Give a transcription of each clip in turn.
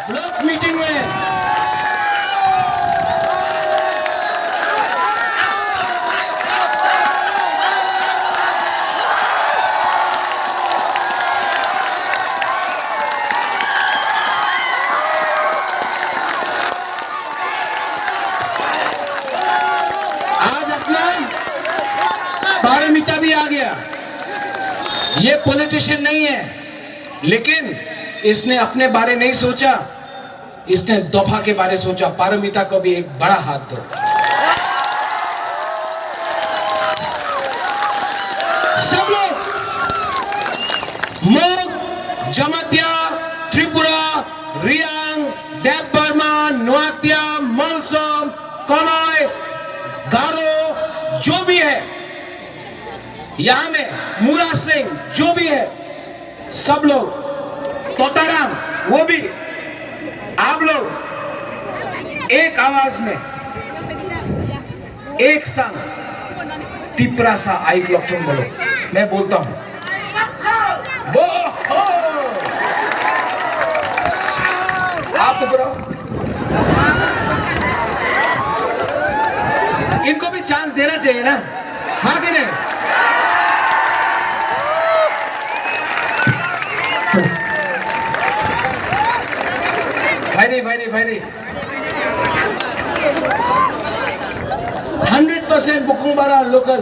Block meeting में आज अपना पारमिता भी आ गया। ये पॉलिटिशियन नहीं है, लेकिन इसने अपने बारे नहीं सोचा, इसने दफा के बारे सोचा। पारमिता को भी एक बड़ा हाथ दो। सब लोग मोग, जमतिया, त्रिपुरा, रियांग, देव बर्मा, नोआतिया, मलसोम, कनाय, गारो, जो भी है यहां में, मूरा सिंह, जो भी है, सब लोग, तोताराम, वो भी, आप लोग एक आवाज में, एक संग तिप्रा सा आइक लोग तुम बोलो। मैं बोलता हूं, वो हो आप बोलो। इनको भी चांस देना चाहिए ना, हाँ कि नहीं? भाई नहीं 100% बुकुंबारा लोकल।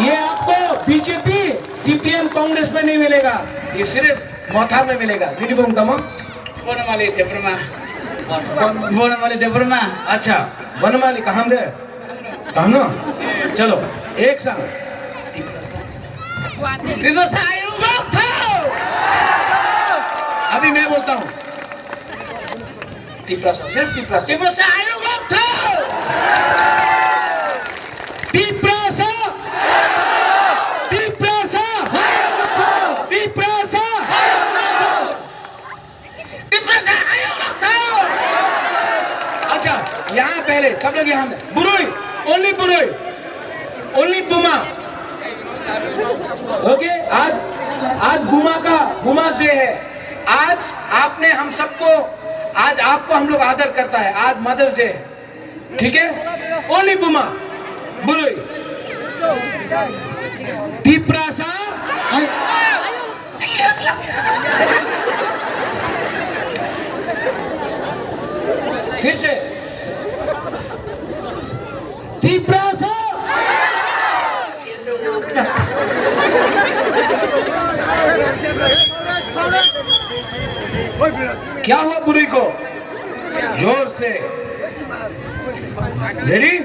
ये आपको बीजेपी, सीपीएम, कांग्रेस में नहीं मिलेगा, ये सिर्फ मोथार में मिलेगा। मिनिमम कम बनमाली देवरमा। अच्छा, बनमाली कहाँ दे, कहाँ ना? चलो एक संग अभी मैं बोलता हूँ, तिप्रा सा, सिर्फ तिप्रा सा, तिप्रा सा, तिप्रा सा, तिप्रा सा, तिप्रा सा, तिप्रा सा। अच्छा, यहाँ पहले सब लोग यहाँ में बुरुई, ओनली बुरुई, ओनली बुमा। ओके, आज बुमा का बुमास डे है। आज आपने हम सबको, आज आपको हम लोग आदर करता है। आज मदर्स डे है, ठीक है? ओनली बुमा, बुरुई, तिप्रासा, फिर से तिप्रासा। क्या हुआ बुरी को? जोर से रेडी?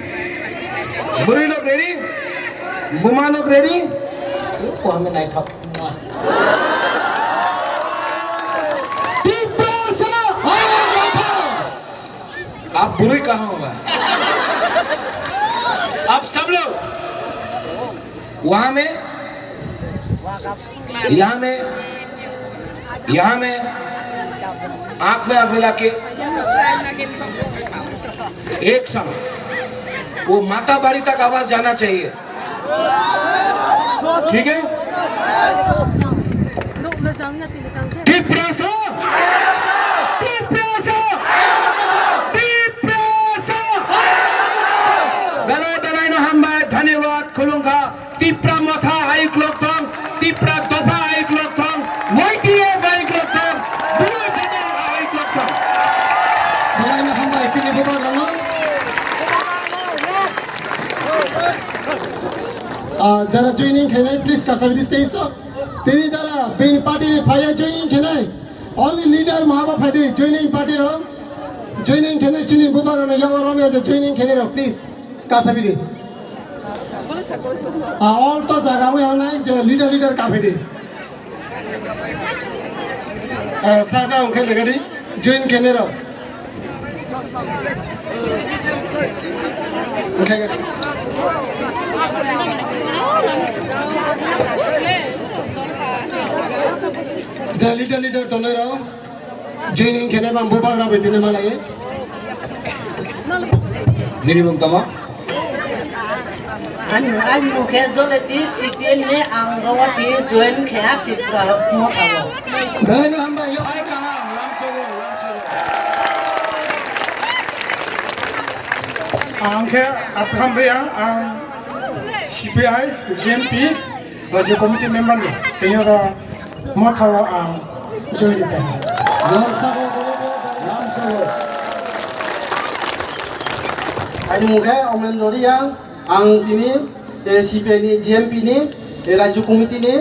बुरी लोग रेडी? बुमा लोग रेडी? वो हमें नहीं था। आप बुरी कहाँ होगा? आप सब लोग वहां में, यहाँ में आंख में आंख मिला के एक संग वो माता बारी तक आवाज जाना चाहिए, ठीक है? धन्यवाद खुलूंगा। तिप्रा मोथा आयुक लोग थम, तिप्रा दोफा आयुक लोग थम, वाईटीएफ आयुक लोग थम, बुरुई बेदन आयुक लोग थम। बलाइन हम एक्चुअली बोल रहा हूँ। जरा joining खेले प्लीज का सभी स्टेज सो। तेरी जरा बेन पार्टी में फायर joining खेले। only leader Mahaba Fadi joining party ro joining khene chini buba gana young ro me joining khene ro please kasabidi all to jaga mo yana leader kapidi sa na khene gadi join khene ro okay the leader tonera joining khene bam buba ra bedine malai Niribung tama. Anh mukhe jole ti CPM ne ang rawa ti join khe active ka mo thawo. belai no hamba yo Ay kaha Ramsogo. angke aphambriya ang CPI GMP Rajya Committee member ni kayora mo thawa ang join pa ramsago Ani mukhe omen roria ang tini CPI ni GMP ni Rajya Committee ni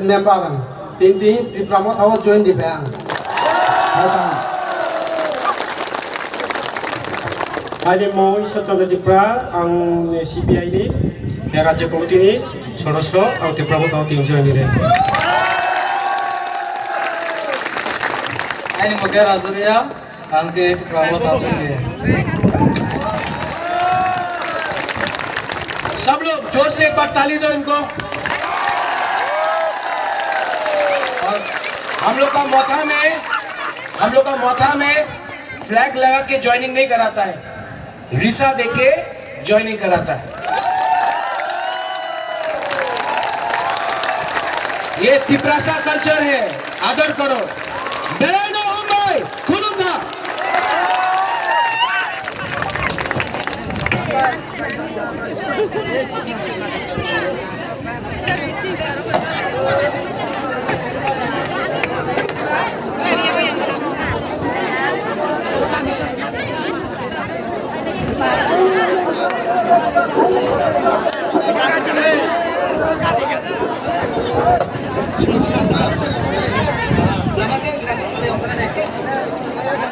member ang tinti diploma thawa join di bang Ani mo isotong dipra ang CPI ni Rajya Committee ni sorosro ang diploma thawa tin join ni Ani mukhe rajuria ang ti diploma thawa join di सब लोग जोर से एक बार ताली दो इनको। और हम लोग का मौथा में फ्लैग लगा के ज्वाइनिंग नहीं कराता है, रिसा देके ज्वाइनिंग कराता है। ये तिपरासा कल्चर है, आदर करो। बेरानो हम भाई खुलूंगा।